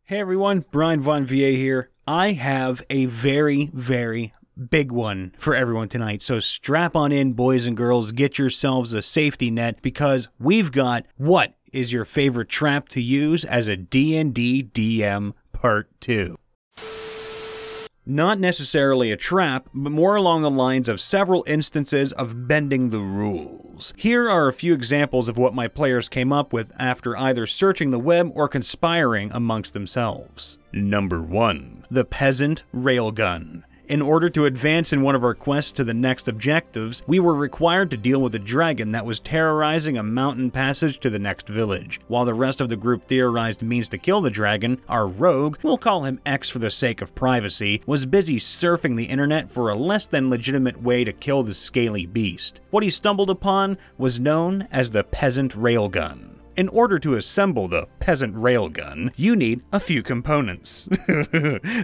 Hey everyone, Brian Von VA here. I have a very big one for everyone tonight, so strap on in, boys and girls, get yourselves a safety net, because we've got what is your favorite trap to use as a D&D DM Part 2. Not necessarily a trap, but more along the lines of several instances of bending the rules. Here are a few examples of what my players came up with after either searching the web or conspiring amongst themselves. Number 1. The Peasant Railgun. In order to advance in one of our quests to the next objectives, we were required to deal with a dragon that was terrorizing a mountain passage to the next village. While the rest of the group theorized means to kill the dragon, our rogue, we'll call him X for the sake of privacy, was busy surfing the internet for a less than legitimate way to kill the scaly beast. What he stumbled upon was known as the Peasant Railgun. In order to assemble the Peasant Railgun, you need a few components.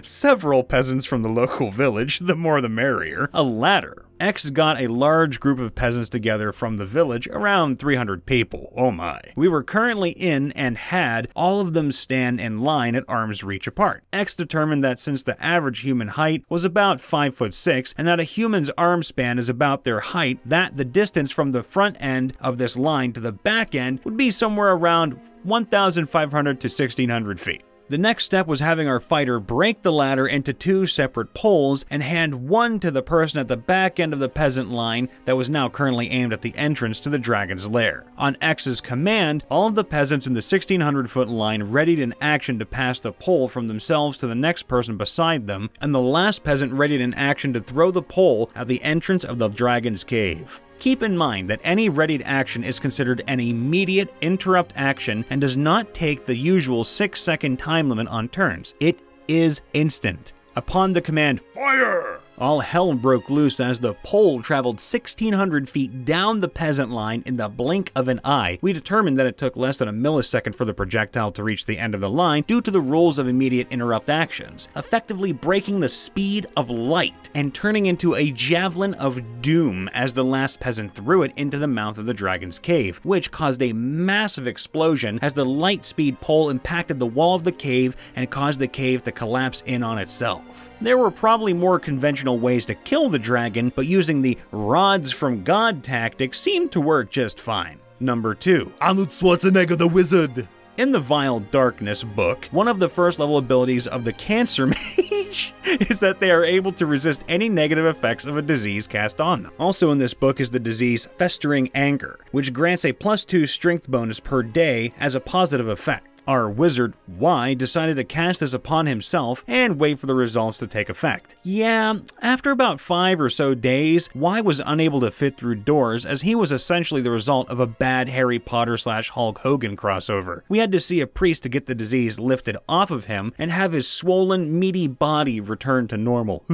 Several peasants from the local village, the more the merrier. A ladder. X got a large group of peasants together from the village, around 300 people, oh my. We were currently in and had all of them stand in line at arm's reach apart. X determined that since the average human height was about 5'6", and that a human's arm span is about their height, that the distance from the front end of this line to the back end would be somewhere around 1,500 to 1,600 feet. The next step was having our fighter break the ladder into 2 separate poles and hand one to the person at the back end of the peasant line that was now currently aimed at the entrance to the dragon's lair. On X's command, all of the peasants in the 1,600-foot line readied in action to pass the pole from themselves to the next person beside them, and the last peasant readied in action to throw the pole at the entrance of the dragon's cave. Keep in mind that any readied action is considered an immediate interrupt action and does not take the usual 6-second time limit on turns. It is instant. Upon the command, "Fire!" all hell broke loose as the pole traveled 1,600 feet down the peasant line in the blink of an eye. We determined that it took less than a millisecond for the projectile to reach the end of the line due to the rules of immediate interrupt actions, effectively breaking the speed of light and turning into a javelin of doom as the last peasant threw it into the mouth of the dragon's cave, which caused a massive explosion as the light speed pole impacted the wall of the cave and caused the cave to collapse in on itself. There were probably more conventional ways to kill the dragon, but using the rods from God tactic seemed to work just fine. Number 2. Arnold Schwarzenegger the Wizard. In the Vile Darkness book, one of the first level abilities of the Cancer Mage is that they are able to resist any negative effects of a disease cast on them. Also in this book is the disease Festering Anger, which grants a +2 strength bonus per day as a positive effect. Our wizard, Y, decided to cast this upon himself and wait for the results to take effect. Yeah, after about 5 or so days, Y was unable to fit through doors as he was essentially the result of a bad Harry Potter / Hulk Hogan crossover. We had to see a priest to get the disease lifted off of him and have his swollen, meaty body return to normal.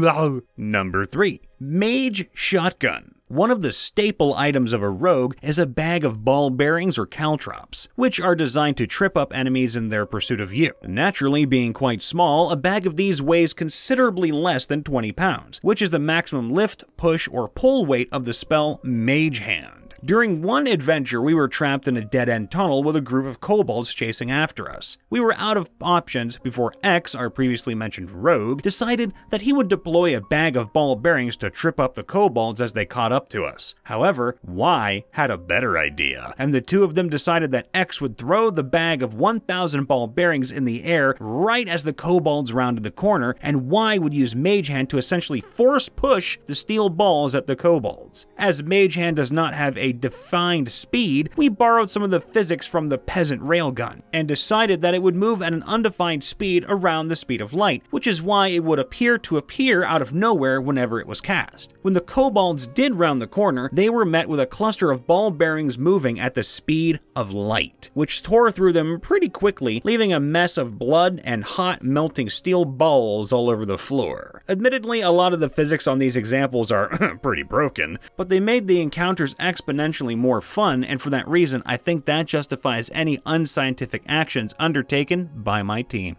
Number 3. Mage Shotgun. One of the staple items of a rogue is a bag of ball bearings or caltrops, which are designed to trip up enemies in their pursuit of you. Naturally, being quite small, a bag of these weighs considerably less than 20 pounds, which is the maximum lift, push, or pull weight of the spell Mage Hand. During one adventure, we were trapped in a dead-end tunnel with a group of kobolds chasing after us. We were out of options before X, our previously mentioned rogue, decided that he would deploy a bag of ball bearings to trip up the kobolds as they caught up to us. However, Y had a better idea, and the two of them decided that X would throw the bag of 1,000 ball bearings in the air right as the kobolds rounded the corner, and Y would use Mage Hand to essentially force push the steel balls at the kobolds. As Mage Hand does not have a defined speed, we borrowed some of the physics from the Peasant Railgun and decided that it would move at an undefined speed around the speed of light, which is why it would appear out of nowhere whenever it was cast. When the kobolds did round the corner, they were met with a cluster of ball bearings moving at the speed of light, which tore through them pretty quickly, leaving a mess of blood and hot melting steel balls all over the floor. Admittedly, a lot of the physics on these examples are pretty broken, but they made the encounters exponentially more fun, and for that reason, I think that justifies any unscientific actions undertaken by my team.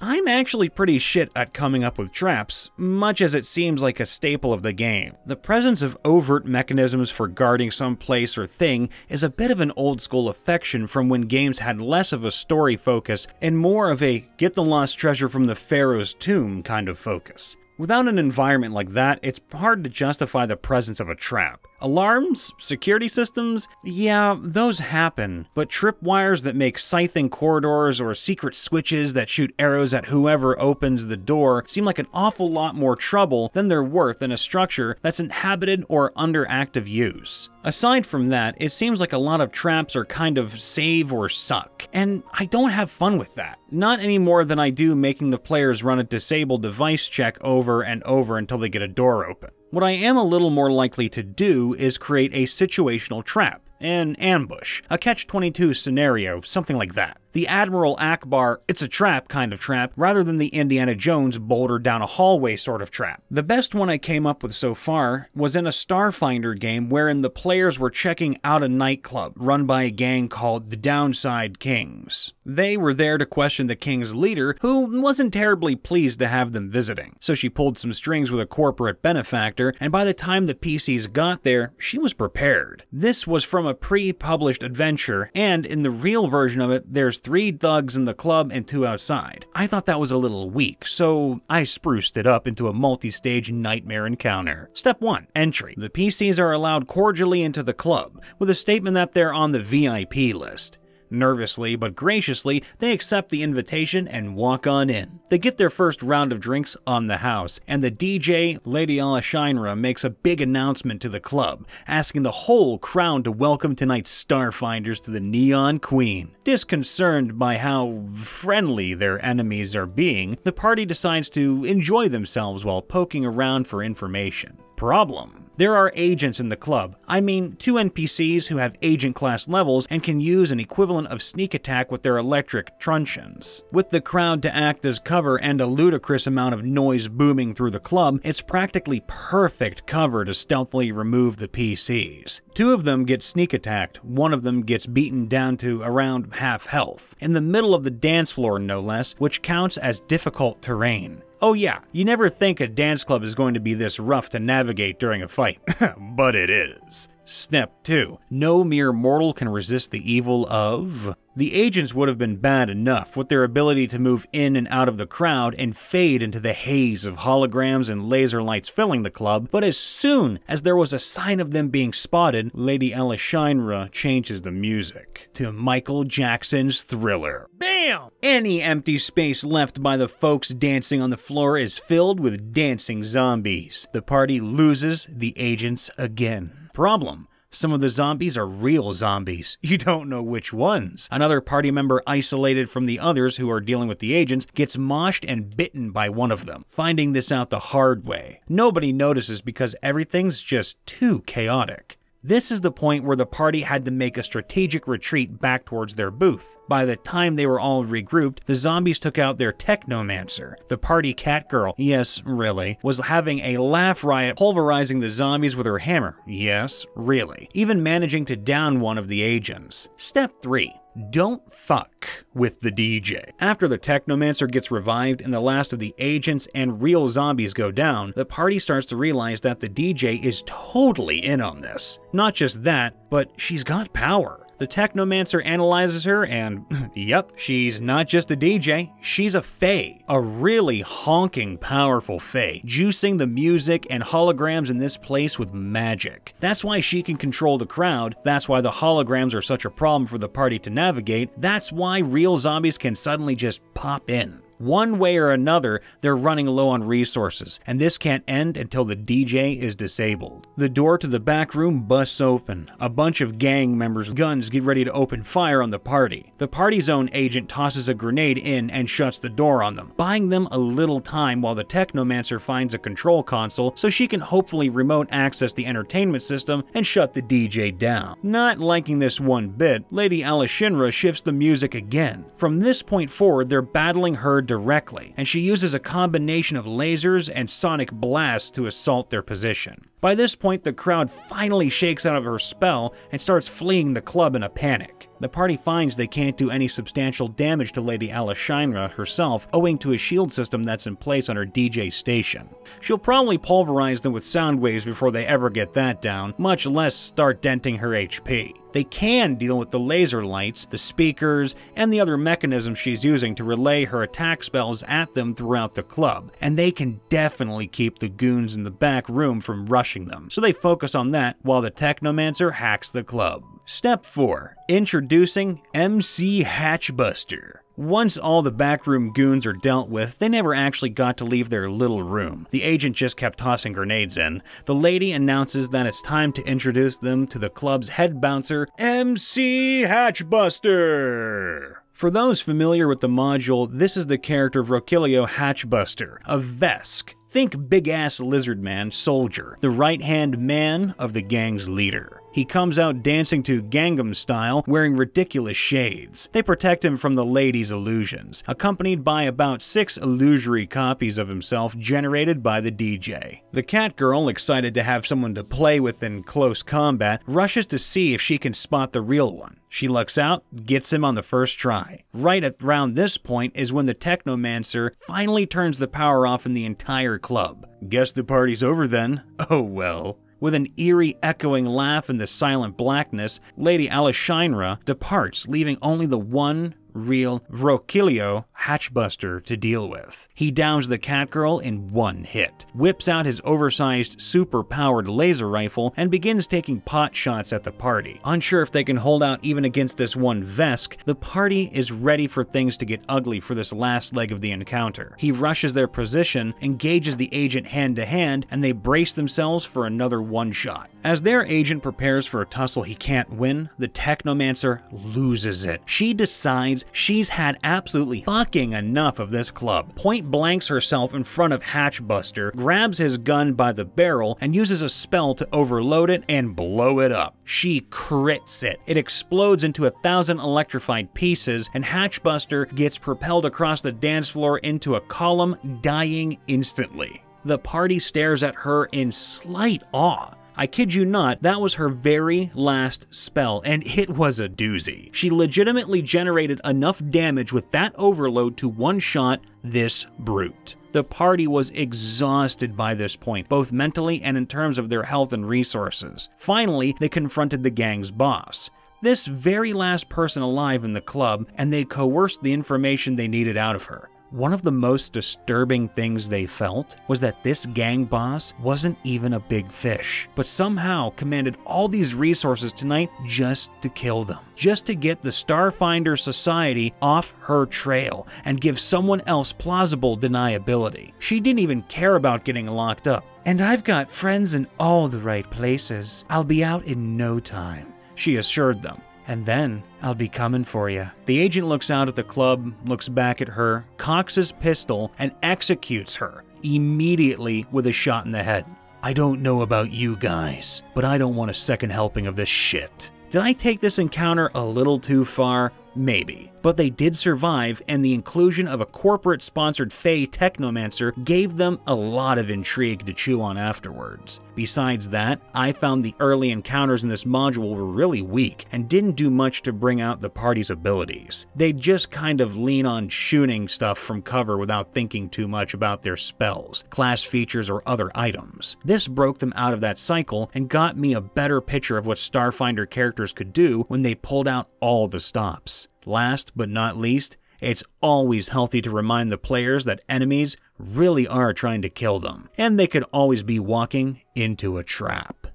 I'm actually pretty shit at coming up with traps, much as it seems like a staple of the game. The presence of overt mechanisms for guarding some place or thing is a bit of an old school affection from when games had less of a story focus and more of a get the lost treasure from the pharaoh's tomb kind of focus. Without an environment like that, it's hard to justify the presence of a trap. Alarms? Security systems? Yeah, those happen, but tripwires that make scything corridors or secret switches that shoot arrows at whoever opens the door seem like an awful lot more trouble than they're worth in a structure that's inhabited or under active use. Aside from that, it seems like a lot of traps are kind of save or suck, and I don't have fun with that. Not any more than I do making the players run a disable device check over and over until they get a door open. What I am a little more likely to do is create a situational trap, an ambush, a catch-22 scenario, something like that. The Admiral Akbar, it's a trap kind of trap, rather than the Indiana Jones boulder down a hallway sort of trap. The best one I came up with so far was in a Starfinder game wherein the players were checking out a nightclub run by a gang called the Downside Kings. They were there to question the king's leader, who wasn't terribly pleased to have them visiting. So she pulled some strings with a corporate benefactor, and by the time the PCs got there, she was prepared. This was from a pre-published adventure, and in the real version of it, there's 3 thugs in the club and 2 outside. I thought that was a little weak, so I spruced it up into a multi-stage nightmare encounter. Step 1. Entry. The PCs are allowed cordially into the club, with a statement that they're on the VIP list. Nervously but graciously, they accept the invitation and walk on in. They get their first round of drinks on the house, and the DJ, Lady Alashinra, makes a big announcement to the club, asking the whole crowd to welcome tonight's Starfinders to the Neon Queen. Disconcerted by how friendly their enemies are being, the party decides to enjoy themselves while poking around for information. Problem. There are agents in the club. I mean, 2 NPCs who have agent class levels and can use an equivalent of sneak attack with their electric truncheons. With the crowd to act as cover and a ludicrous amount of noise booming through the club, it's practically perfect cover to stealthily remove the PCs. 2 of them get sneak attacked, 1 of them gets beaten down to around half health, in the middle of the dance floor no less, which counts as difficult terrain. Oh yeah, you never think a dance club is going to be this rough to navigate during a fight, but it is. Step 2. No mere mortal can resist the evil of... The agents would have been bad enough with their ability to move in and out of the crowd and fade into the haze of holograms and laser lights filling the club, but as soon as there was a sign of them being spotted, Lady Alashinra changes the music to Michael Jackson's Thriller. Bam! Any empty space left by the folks dancing on the floor is filled with dancing zombies. The party loses the agents again. Problem. Some of the zombies are real zombies. You don't know which ones. Another party member isolated from the others who are dealing with the agents gets moshed and bitten by one of them, finding this out the hard way. Nobody notices because everything's just too chaotic. This is the point where the party had to make a strategic retreat back towards their booth. By the time they were all regrouped, the zombies took out their technomancer. The party catgirl, yes, really, was having a laugh riot pulverizing the zombies with her hammer. Yes, really. Even managing to down one of the agents. Step 3. Don't fuck with the DJ. After the Technomancer gets revived and the last of the agents and real zombies go down, the party starts to realize that the DJ is totally in on this. Not just that, but she's got power. The Technomancer analyzes her and, yep, she's not just a DJ, she's a fae. A really honking powerful fae, juicing the music and holograms in this place with magic. That's why she can control the crowd, that's why the holograms are such a problem for the party to navigate, that's why real zombies can suddenly just pop in. One way or another, they're running low on resources, and this can't end until the DJ is disabled. The door to the back room busts open. A bunch of gang members with guns get ready to open fire on the party. The party's own agent tosses a grenade in and shuts the door on them, buying them a little time while the Technomancer finds a control console so she can hopefully remote access the entertainment system and shut the DJ down. Not liking this one bit, Lady Alashinra shifts the music again. From this point forward, they're battling her directly, and she uses a combination of lasers and sonic blasts to assault their position. By this point, the crowd finally shakes out of her spell and starts fleeing the club in a panic. The party finds they can't do any substantial damage to Lady Alashynra herself, owing to a shield system that's in place on her DJ station. She'll probably pulverize them with sound waves before they ever get that down, much less start denting her HP. They can deal with the laser lights, the speakers, and the other mechanisms she's using to relay her attack spells at them throughout the club, and they can definitely keep the goons in the back room from rushing them, so they focus on that while the Technomancer hacks the club. Step 4. Introducing MC Hatchbuster. Once all the backroom goons are dealt with, they never actually got to leave their little room. The agent just kept tossing grenades in. The lady announces that it's time to introduce them to the club's head bouncer, MC Hatchbuster. For those familiar with the module, this is the character Vrochilio Hatchbuster, a Vesk. Think big-ass lizard man soldier, the right-hand man of the gang's leader. He comes out dancing to Gangnam Style, wearing ridiculous shades. They protect him from the lady's illusions, accompanied by about 6 illusory copies of himself generated by the DJ. The cat girl, excited to have someone to play with in close combat, rushes to see if she can spot the real one. She lucks out, gets him on the first try. Right around this point is when the Technomancer finally turns the power off in the entire club. Guess the party's over then. Oh well. With an eerie, echoing laugh in the silent blackness, Lady Alashynra departs, leaving only the one real Vrochilio Hatchbuster to deal with. He downs the catgirl in one hit, whips out his oversized, super-powered laser rifle, and begins taking pot shots at the party. Unsure if they can hold out even against this one Vesk, the party is ready for things to get ugly for this last leg of the encounter. He rushes their position, engages the agent hand-to-hand, and they brace themselves for another one-shot. As their agent prepares for a tussle he can't win, the Technomancer loses it. She decides she's had absolutely fucking enough of this club, point blanks herself in front of Hatchbuster, grabs his gun by the barrel, and uses a spell to overload it and blow it up. She crits it. It explodes into 1,000 electrified pieces, and Hatchbuster gets propelled across the dance floor into a column, dying instantly. The party stares at her in slight awe. I kid you not, that was her very last spell, and it was a doozy. She legitimately generated enough damage with that overload to one-shot this brute. The party was exhausted by this point, both mentally and in terms of their health and resources. Finally, they confronted the gang's boss, this very last person alive in the club, and they coerced the information they needed out of her. One of the most disturbing things they felt was that this gang boss wasn't even a big fish, but somehow commanded all these resources tonight just to kill them, just to get the Starfinder Society off her trail and give someone else plausible deniability. She didn't even care about getting locked up. "And I've got friends in all the right places. I'll be out in no time," she assured them. "And then I'll be coming for you." The agent looks out at the club, looks back at her, cocks his pistol, and executes her immediately with a shot in the head. "I don't know about you guys, but I don't want a second helping of this shit." Did I take this encounter a little too far? Maybe. But they did survive, and the inclusion of a corporate-sponsored Fey Technomancer gave them a lot of intrigue to chew on afterwards. Besides that, I found the early encounters in this module were really weak and didn't do much to bring out the party's abilities. They'd just kind of lean on shooting stuff from cover without thinking too much about their spells, class features, or other items. This broke them out of that cycle and got me a better picture of what Starfinder characters could do when they pulled out all the stops. Last but not least, it's always healthy to remind the players that enemies really are trying to kill them, and they could always be walking into a trap.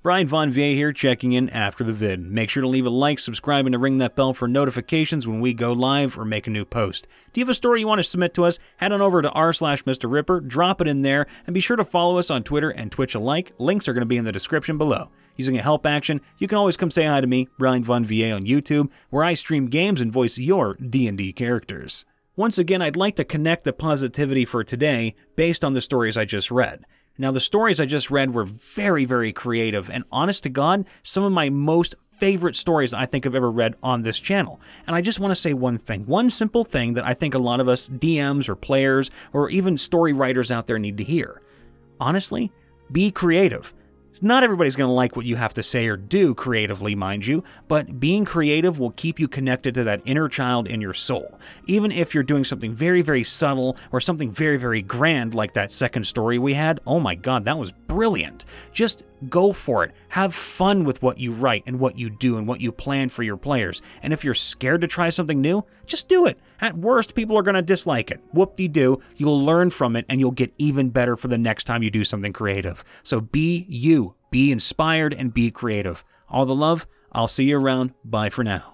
Brian Von Vie here, checking in after the vid. Make sure to leave a like, subscribe, and to ring that bell for notifications when we go live or make a new post. Do you have a story you want to submit to us? Head on over to r/MrRipper, drop it in there, and be sure to follow us on Twitter and Twitch alike. Links are going to be in the description below. Using a help action, you can always come say hi to me, Brian Von Vie, on YouTube, where I stream games and voice your D&D characters. Once again, I'd like to connect the positivity for today based on the stories I just read. Now, the stories I just read were very, very creative, and honest to God, some of my most favorite stories I think I've ever read on this channel. And I just want to say one thing, one simple thing that I think a lot of us DMs or players or even story writers out there need to hear. Honestly, be creative. Not everybody's going to like what you have to say or do creatively, mind you, but being creative will keep you connected to that inner child in your soul. Even if you're doing something very, very subtle or something very, very grand like that second story we had, oh my god, that was brilliant. Just go for it. Have fun with what you write and what you do and what you plan for your players. And if you're scared to try something new, just do it. At worst, people are going to dislike it. Whoop-de-doo, you'll learn from it and you'll get even better for the next time you do something creative. So be you. Be inspired and be creative. All the love. I'll see you around. Bye for now.